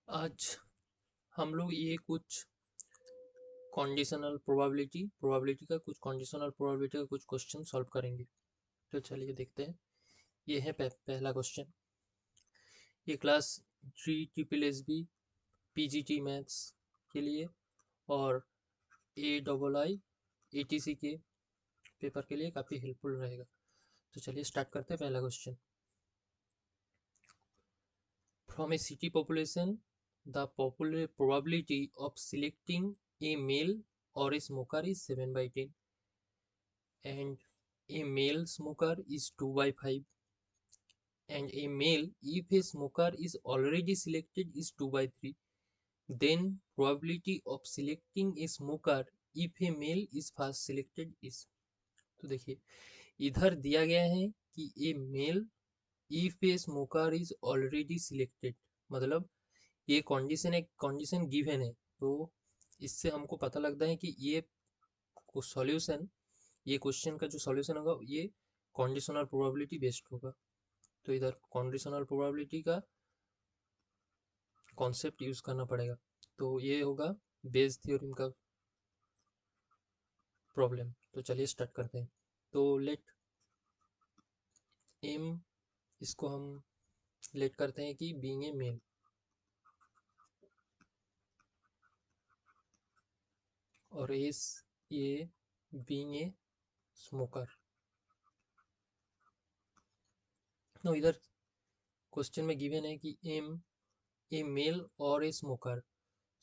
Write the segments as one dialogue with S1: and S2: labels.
S1: आज हम लोग ये कुछ कंडीशनल प्रोबेबिलिटी का कुछ कंडीशनल प्रोबेबिलिटी का कुछ क्वेश्चन सॉल्व करेंगे। तो चलिए देखते हैं। ये है पहला क्वेश्चन। ये class G triple S B PGT maths के लिए और AII ATC के पेपर के लिए काफ़ी हेल्पफुल रहेगा। तो चलिए स्टार्ट करते हैं। पहला question, from A city population the probability of selecting a male or a smoker is 7/10 and a male smoker is 2/5 and a male if a smoker is already selected is 2/3, then probability of selecting a smoker if a male is first selected is। तो देखिए, इधर दिया गया है कि a male if a smoker is already selected, मतलब ये condition एक कंडीशन गिवन है। तो इससे हमको पता लगता है कि ये सॉल्यूशन, ये क्वेश्चन का जो सॉल्यूशन होगा ये कंडीशनल प्रोबेबिलिटी बेस्ड होगा। तो इधर कंडीशनल प्रोबेबिलिटी का कॉन्सेप्ट यूज करना पड़ेगा। तो ये होगा बेस थ्योरम का प्रॉब्लम। तो चलिए स्टार्ट करते हैं। तो लेट एम, इसको हम लेट करते हैं कि बीइंग ए मेल और एस ये बीइंग ए स्मोकर। तो इधर क्वेश्चन में गिवन है कि एम ए मेल और ए स्मोकर,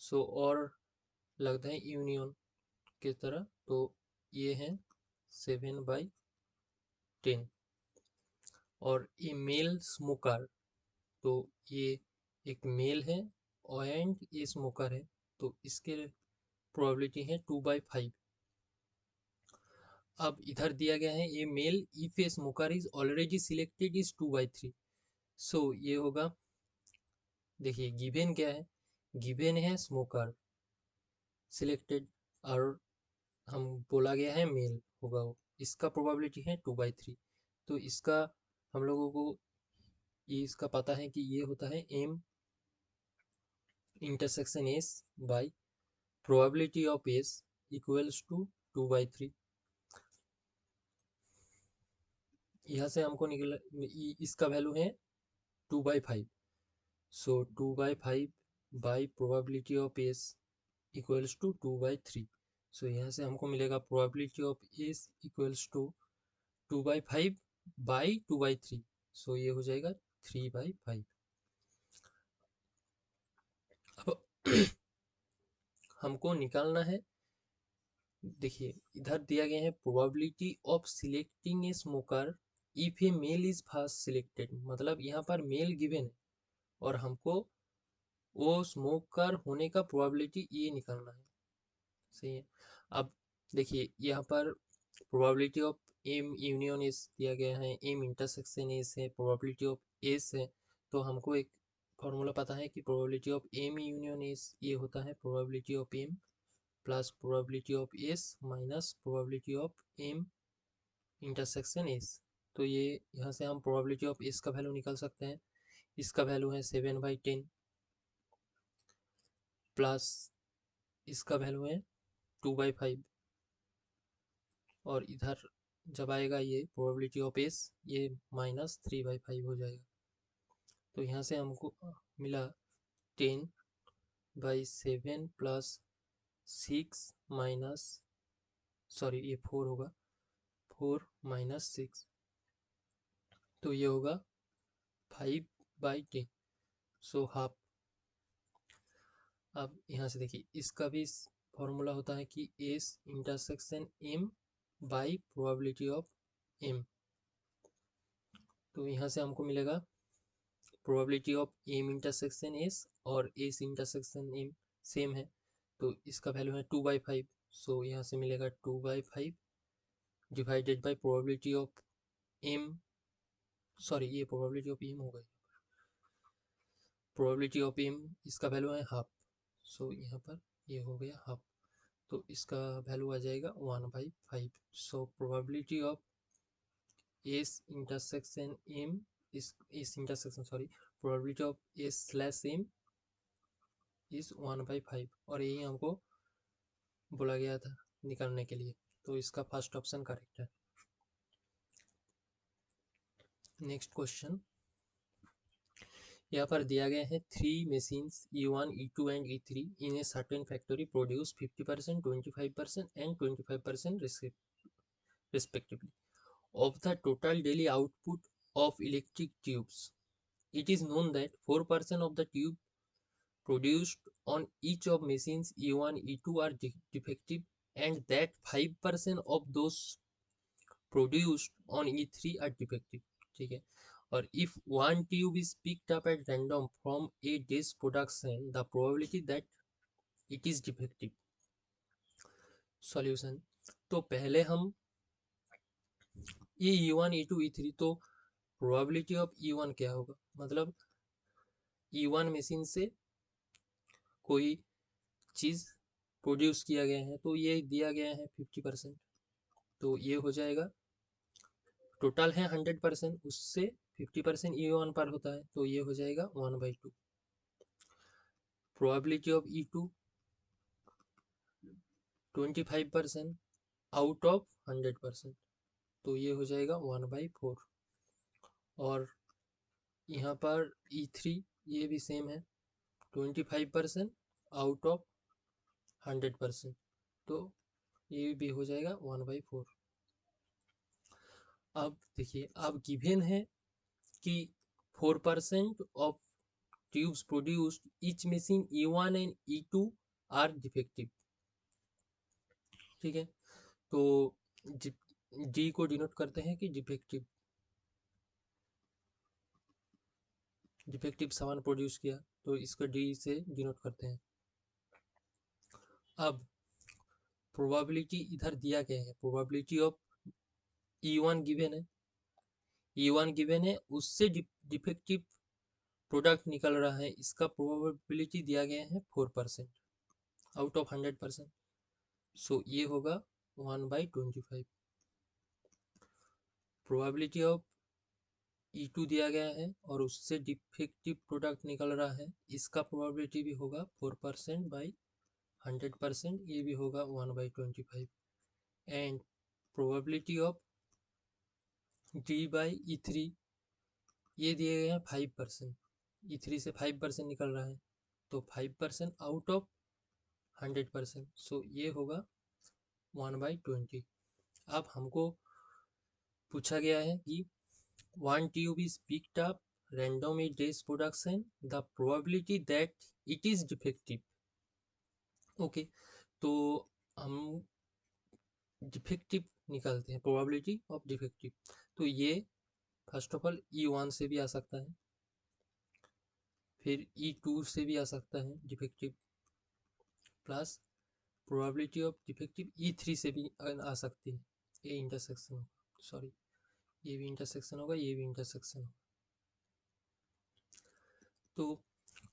S1: सो और लगता है यूनियन की तरह। तो ये है 7/10 और ए मेल स्मोकर, तो ये एक मेल है एंड ये स्मोकर है। तो इसके प्रोबेबिलिटी है 2/5। अब इधर दिया गया है a male if a smoker is already selected is 2/3। So ये होगा, देखिए गिवन क्या है, गिवन है स्मोकर सिलेक्टेड और हम बोला गया है मेल होगा वो, इसका प्रोबेबिलिटी है 2/3। तो इसका हम लोगों को ये इसका पता है कि ये होता है M intersection S by probability of S equals to 2/3। यहाँ से हमको निकला, इसका वैल्यू है 2/5। So 2/5 by probability of S equals to 2/3। So यहाँ से हमको मिलेगा probability of S equals to 2/5 by 2/3। So ये हो जाएगा 3/5। अब हमको निकालना है, देखिए इधर दिया गया है probability of selecting a smoker if a male is first selected, मतलब यहाँ पर मेल गिवन है और हमको वो स्मोकर होने का प्रोबेबिलिटी ये निकालना है। सही है। अब देखिए यहाँ पर probability of M union S दिया गया है, एम इंटरसेक्शन एस है, प्रोबेबिलिटी ऑफ एस है। तो हमको एक फॉर्मूला पता है कि probability of M union S ये होता है probability of M plus probability of S minus probability of M intersection S. तो ये यहाँ से हम प्रोबेबिलिटी ऑफ एस का वैल्यू निकाल सकते हैं। इसका वैल्यू है 7/10 प्लस इसका वैल्यू है 2/5 और इधर जब आएगा ये प्रोबेबिलिटी ऑफ एस ये -3/5 हो जाएगा। तो यहाँ से हमको मिला 10/7 प्लस 6 माइनस, सॉरी ये 4 होगा, 4 माइनस 6। तो ये होगा 5/10, सो हाफ। अब यहाँ से देखिए इसका भी फॉर्मूला होता है कि S intersection M by probability of M. तो यहाँ से हमको मिलेगा probability of M intersection S और एस इंटरसेक्शन एम सेम है। तो इसका वैल्यू है 2/5। सो यहाँ से मिलेगा 2/5 divided by probability of M, sorry ये प्रोबेबिलिटी ऑफ एम होगा, प्रोबेबिलिटी ऑफ एम इसका वैल्यू है हाफ। सो यहाँ पर ये हो गया हाफ। तो इसका वैल्यू आ जाएगा 1/5। So probability of S intersection M, इस intersection, sorry probability of S slash M is 1/5 और यही हमको बोला गया था निकालने के लिए, तो इसका फर्स्ट ऑप्शन करेक्ट है। नेक्स्ट क्वेश्चन, यहाँ पर दिया गया है 3 machines E1, E2 and E3 in a certain factory produce 50%, 25% and 25% respectively of the total daily output of electric tubes. It is known that 4% of the tube produced on each of machines E1, E2 are defective and that 5% of those produced on E3 are defective. ठीक है, और if one tube is picked up at random from a day's production, the probability that it is defective. Solution, तो पहले हम ये E1, E2, E3, तो probability of E1 क्या होगा, मतलब E1 मशीन से कोई चीज़ प्रोड्यूस किया गया है तो ये दिया गया है 50%, तो ये हो जाएगा, टोटल है 100%, उससे 50% E1 पर होता है तो ये हो जाएगा 1/2। Probability of E2 25% out of 100%, तो ये हो जाएगा 1/4। और यहाँ पर E3 ये भी सेम है, 25% आउट ऑफ 100%, तो ये भी हो जाएगा 1/4। अब देखिए, अब गिवन है कि 4% of tubes produced each machine E1 and E2 are defective. ठीक है, तो डी को डिनोट करते हैं कि डिफेक्टिव, डिफेक्टिव सामान प्रोड्यूस किया तो इसको डी से डिनोट करते हैं। अब प्रोबेबिलिटी इधर दिया गया है, प्रोबेबिलिटी ऑफ E1 गिवन है, E1 गिवन है, उससे डिफेक्टिव प्रोडक्ट निकल रहा है, इसका प्रोबेबिलिटी दिया गया है 4% आउट ऑफ 100%, सो ये होगा 1/25। प्रोबेबिलिटी ऑफ E2 दिया गया है और उससे डिफेक्टिव प्रोडक्ट निकल रहा है, इसका प्रोबेबिलिटी भी होगा 4% बाई 100%, ये भी होगा 1/25। एंड प्रोबेबिलिटी ऑफ D/E3 ये दिए गए हैं 5%, E3 से 5% निकल रहा है तो 5% आउट ऑफ 100%, सो ये होगा 1/20। अब हमको पूछा गया है कि one tube is picked up random in day's production, the probability that it is defective. Okay, तो हम डिफेक्टिव निकालते हैं, प्रोबेबिलिटी ऑफ डिफेक्टिव, तो ये फर्स्ट ऑफ ऑल E1 से भी आ सकता है, फिर E2 से भी आ सकता है defective, plus probability of defective E3 से भी आ सकती है, ये इंटरसेक्शन होगा, सॉरी ये भी इंटरसेक्शन होगा, ये भी इंटरसेक्शन होगा। तो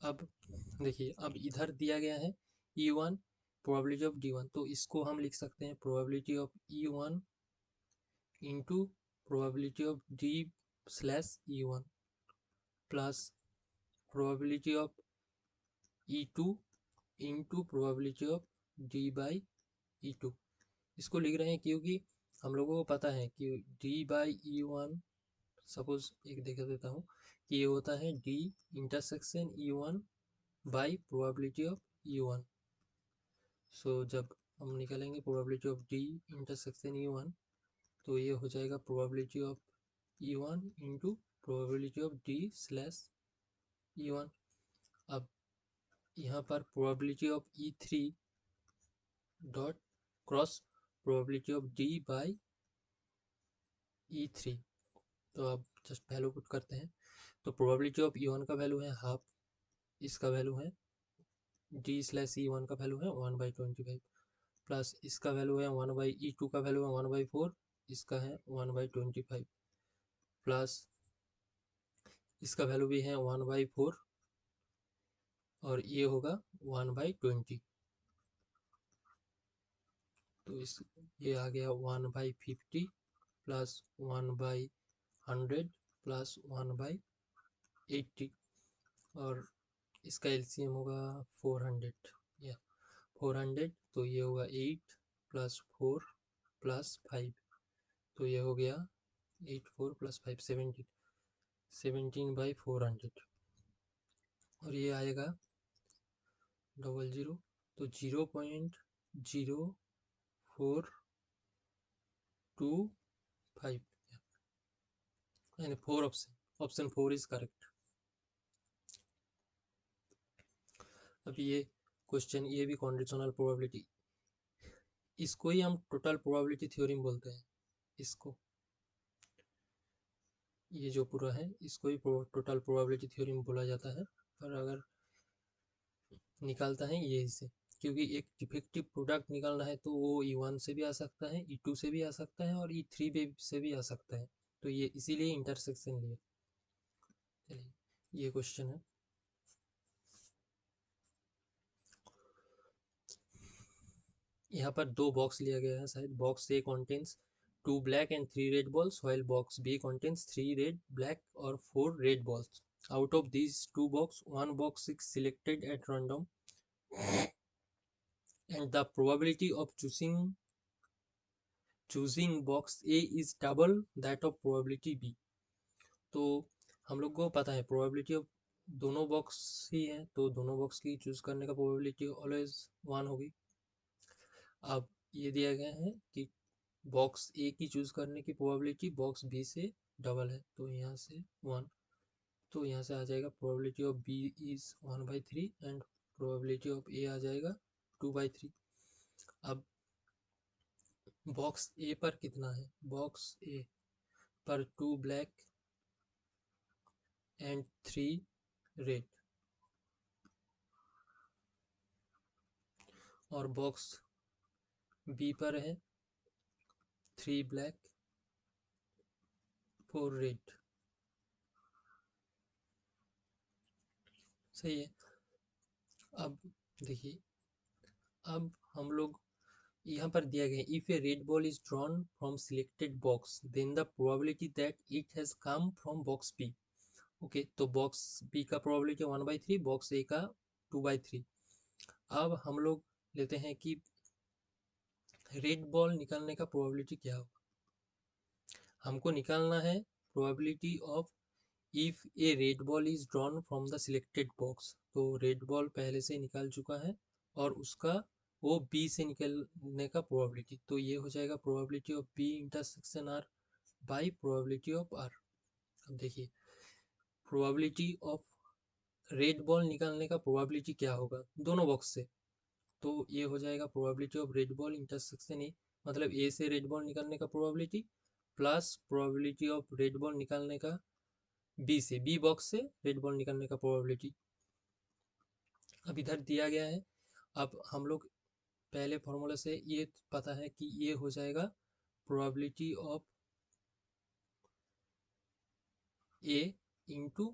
S1: अब देखिए, अब इधर दिया गया है E1 प्रोबेबिलिटी ऑफ D1, तो इसको हम लिख सकते हैं probability of E1 into probability of D/E1 plus probability of E2 into probability of D/E2। इसको लिख रहे हैं क्योंकि हम लोगों को पता है कि D/E1, सपोज एक देख देता हूँ कि ये होता है D intersection E1 by probability of E1। सो जब हम निकालेंगे probability of D intersection E1, तो ये हो जाएगा probability of E1 into probability of D/E1। अब यहाँ पर probability of E3 dot cross probability of D/E3, तो अब जस्ट वैल्यू पुट करते हैं, तो प्रोबेबिलिटी ऑफ E1 का वैल्यू है हाफ, इसका वैल्यू है D/E1 का वैल्यू है 1/25, प्लस इसका वैल्यू है 1/E2 का वैल्यू है 1/4, इसका है 1/25, प्लस इसका वैल्यू भी है 1/4 और ये होगा 1/20, तो इस ये आ गया 1/50 प्लस 1/100 प्लस 1/80, और इसका एलसीएम होगा 400 या 400, तो ये होगा 8 + 4 + 5, तो ये हो गया 8 4 + 5 17, 17/400, और ये आएगा 00, तो 0.0425 यानी 4 ऑप्शन 4 इज करेक्ट। अब ये क्वेश्चन, ये भी कंडीशनल प्रोबेबिलिटी, इसको ही हम टोटल प्रोबेबिलिटी थ्योरम बोलते हैं। इसको, ये जो पूरा है इसको ही टोटल प्रोबेबिलिटी थ्योरम बोला जाता है। पर अगर निकालता है ये इसे, क्योंकि एक डिफेक्टिव प्रोडक्ट निकालना है तो वो E1 से भी आ सकता है, E2 से भी आ सकता है और E3 से भी आ सकता है, तो ये इसीलिए इंटरसेक्शन लिया। चलिए ये क्वेश्चन है, यहाँ पर 2 बॉक्स लिया गया है शायद। Box A contains 2 black and 3 red balls, while box B contains 3 red, black or 4 red balls. Out of these 2 boxes, one box is selected at random, and the probability of choosing box A is double that of probability B. तो हम लोग को पता है probability of दोनों box ही है, तो दोनों बॉक्स की चूज करने का प्रोबेबिलिटी ऑलवेज 1 होगी। अब ये दिया गया है कि बॉक्स ए की चूज करने की प्रोबेबिलिटी बॉक्स बी से डबल है, तो यहाँ से 1, तो यहाँ से आ जाएगा probability of B is 1/3 and probability of A आ जाएगा 2/3। अब बॉक्स ए पर कितना है, बॉक्स ए पर 2 ब्लैक एंड 3 रेड, और बॉक्स बी पर है 3 ब्लैक 4 रेड। सही है। अब देखिए, अब हम लोग यहाँ पर दिया गया, if a red ball is drawn from selected box then the probability that it has come from box B. Okay, तो बॉक्स बी का प्रोबेबिलिटी 1/3, बॉक्स ए का 2/3। अब हम लोग लेते हैं कि रेड बॉल निकालने का प्रोबेबिलिटी क्या होगा। हमको निकालना है probability of if a red ball is drawn from the selected box, तो रेड बॉल पहले से निकाल चुका है और उसका वो बी से निकलने का प्रोबेबिलिटी, तो ये हो जाएगा probability of B intersection R by probability of R. अब देखिए प्रोबेबिलिटी ऑफ रेड बॉल निकालने का प्रोबेबिलिटी क्या होगा दोनों बॉक्स से, तो ये हो जाएगा probability of red ball intersection A, मतलब ए से रेड बॉल निकालने का probability plus probability of red ball निकालने का बी बॉक्स से रेड बॉल निकालने का प्रोबेबिलिटी। अब इधर दिया गया है, अब हम लोग पहले फॉर्मूला से ये पता है कि ये हो जाएगा probability of A into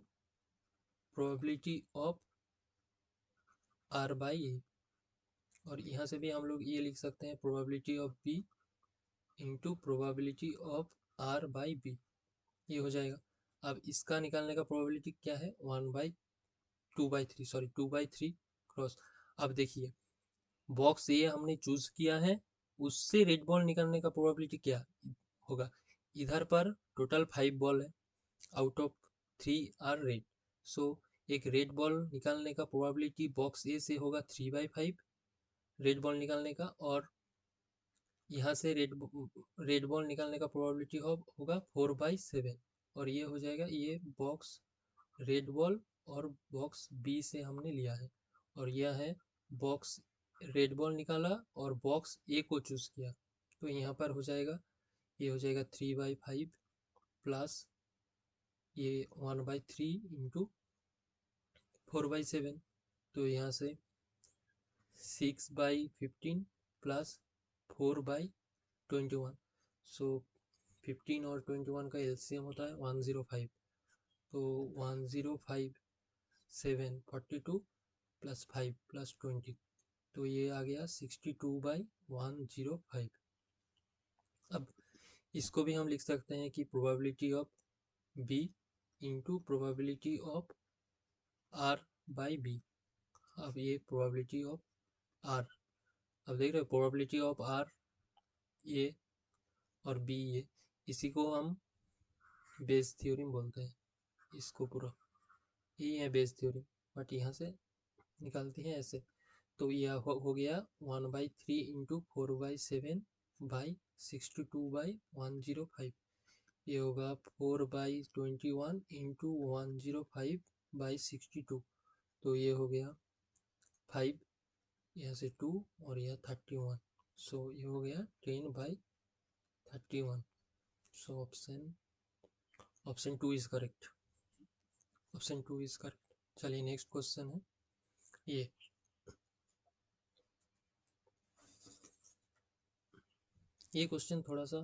S1: probability of R by A, और यहाँ से भी हम लोग ये लिख सकते हैं probability of B into probability of R by B, ये हो जाएगा। अब इसका निकालने का प्रोबेबिलिटी क्या है 2/3 क्रॉस। अब देखिए बॉक्स ए हमने चूज किया है, उससे रेड बॉल निकालने का प्रोबेबिलिटी क्या होगा। इधर पर टोटल 5 बॉल है, आउट ऑफ 3 आर रेड, सो एक रेड बॉल निकालने का प्रोबेबिलिटी बॉक्स ए से होगा 3/5 रेड बॉल निकालने का, और यहाँ से रेड बॉल निकालने का प्रोबेबिलिटी होगा 4/7, और ये हो जाएगा, ये बॉक्स रेड बॉल और बॉक्स बी से हमने लिया है, और यह है बॉक्स रेड बॉल निकाला और बॉक्स ए को चूज किया, तो यहाँ पर हो जाएगा, ये हो जाएगा 3/5 प्लस ये 1/3 इंटू 4/7, तो यहाँ से 6/15 प्लस 4/21, सो 15 और 21 का एलसीएम होता है 105, तो 105 7 42 प्लस 5 प्लस 20, तो ये आ गया 62/105। अब इसको भी हम लिख सकते हैं कि probability of B into probability of R by B. अब ये प्रोबेबिलिटी ऑफ आर, अब देख रहे हो प्रोबेबिलिटी ऑफ आर ये और बी ये, इसी को हम बेस थ्योरम बोलते हैं। इसको पूरा ये है बेस थ्योरम, बट यहाँ से निकालते हैं ऐसे। तो यह हो गया 1/3 इंटू 4/7/62/105। ये होगा 4/21 इंटू 105/62। तो ये हो गया 5, यहाँ से 2 और यह 31। सो ये हो गया 10/31। So option 2 is correct. Option 2 is correct. चलिए नेक्स्ट क्वेश्चन है ये क्वेश्चन थोड़ा सा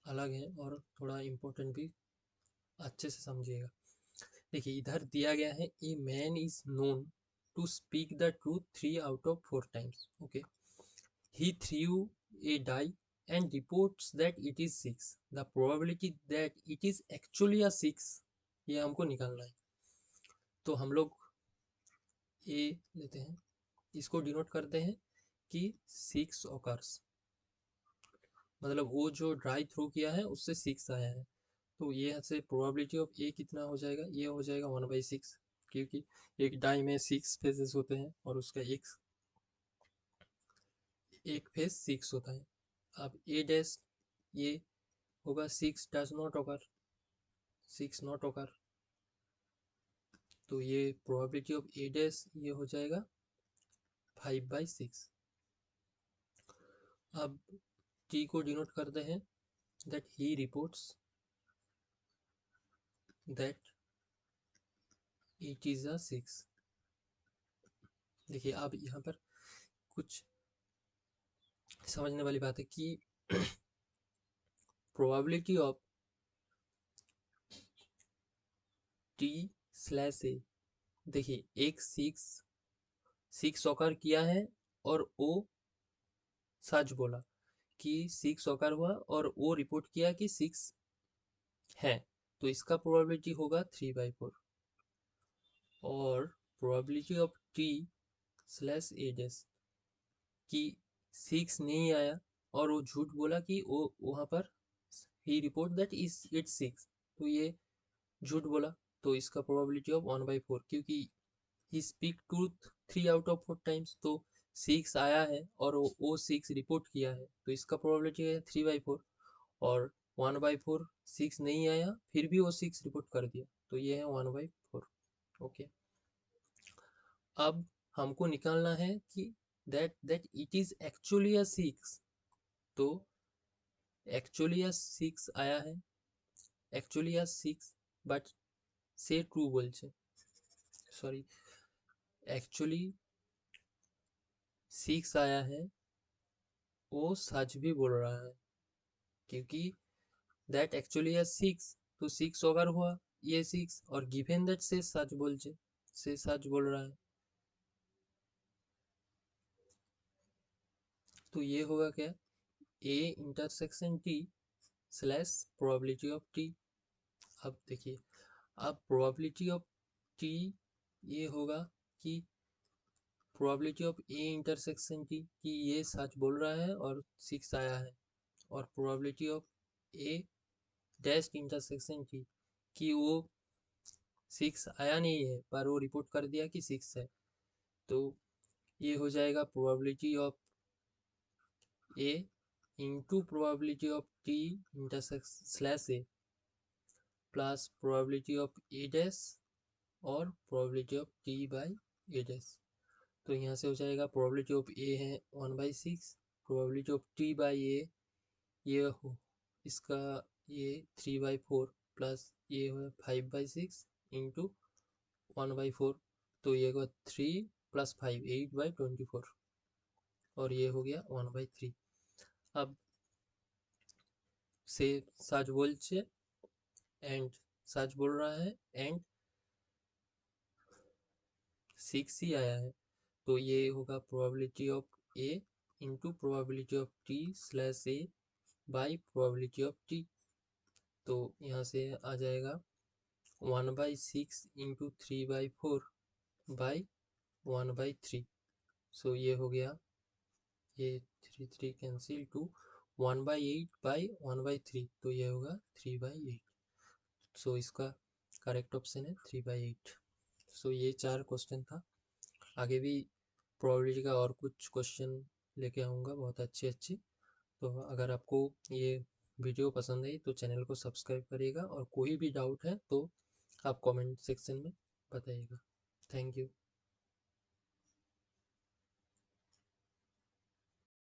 S1: अलग है और थोड़ा इम्पोर्टेंट भी, अच्छे से समझिएगा। देखिए इधर दिया गया है a man is known to speak the truth 3 out of 4 times. Okay, he threw a die and reports that it is 6. The probability that it is actually a 6, ये हमको निकालना है। तो हम लोग ये लेते हैं, इसको डिनोट करते हैं कि 6 ऑकर्स, मतलब वो जो ड्राई थ्रो किया है उससे 6 आया है। तो ये से प्रोबेबिलिटी ऑफ ए कितना हो जाएगा, ये हो जाएगा 1/6, क्योंकि एक डाई में 6 फेजेस होते हैं और उसका एक फेज 6 होता है। अब ए डैश ये होगा 6 does not occur, 6 not occur. तो ये प्रोबेबिलिटी ऑफ ए डैश ये हो जाएगा 5/6। अब टी को डिनोट करते हैं that he reports that it is a 6। देखिए अब यहाँ पर कुछ समझने वाली बात है कि probability of T slash A, देखिए एक 6 ऑकर किया है और ओ सच बोला कि 6 ऑकर हुआ और ओ रिपोर्ट किया कि 6 है, तो इसका प्रोबेबिलिटी होगा 3/4। और probability of T slash A dash कि 6 नहीं आया और वो झूठ बोला कि वो वहाँ पर ही रिपोर्ट दैट इज इट 6, तो ये झूठ बोला। तो इसका प्रोबेबिलिटी ऑफ 1/4, क्योंकि he speak truth 3 out of 4 times, तो 6 आया है और वो 6 रिपोर्ट किया है, तो इसका प्रोबेबिलिटी है 3/4। और 1/4 6 नहीं आया फिर भी वो 6 रिपोर्ट कर दिया, तो ये है 1/4। ओके, अब हमको निकालना है कि दैट इट इज एक्चुअली अ 6। तो एक्चुअली अ 6 आया है, actually a 6 but say true বলছে, সরি एक्चुअली 6 आया है, वो सच भी बोल रहा है, क्योंकि दैट एक्चुअली अ 6, तो 6 अगर हुआ ये 6, और गिवन दैट से सच बोलছে, से सच बोल रहा है, तो ये होगा क्या, A intersection T slash probability of T. अब देखिए, अब प्रोबेबिलिटी ऑफ टी ये होगा कि probability of A intersection T कि ये सच बोल रहा है और 6 आया है, और probability of A dash intersection T कि वो 6 आया नहीं है पर वो रिपोर्ट कर दिया कि 6 है। तो ये हो जाएगा probability of A into probability of T intersection slash A plus probability of A dash और probability of T by A dash. तो यहाँ से हो जाएगा प्रोबेबिलिटी ऑफ ए है 1/6, प्रोबेबिलिटी ऑफ टी बाई ए ये हो इसका ये 3/4 प्लस ये हो 5/6 इंटू 1/4, तो ये होगा 3 + 5 8/24, और ये हो गया 1/3। अब से सच बोलছে एंड सच बोल रहा है एंड 6 ही आया है, तो ये होगा probability of A into probability of T slash A by probability of T. तो यहाँ से आ जाएगा 1/6 इंटू 3/4 बाई 1/3। सो ये हो गया, ये 3 कैंसिल टू 1/8 बाई 1/3, तो ये होगा 3/8। सो इसका करेक्ट ऑप्शन है 3/8। सो ये 4 क्वेश्चन था। आगे भी प्रोबेबिलिटी का और कुछ क्वेश्चन लेके आऊँगा बहुत अच्छे अच्छे। तो अगर आपको ये वीडियो पसंद आई तो चैनल को सब्सक्राइब करिएगा, और कोई भी डाउट है तो आप कमेंट सेक्शन में बताइएगा। Thank you.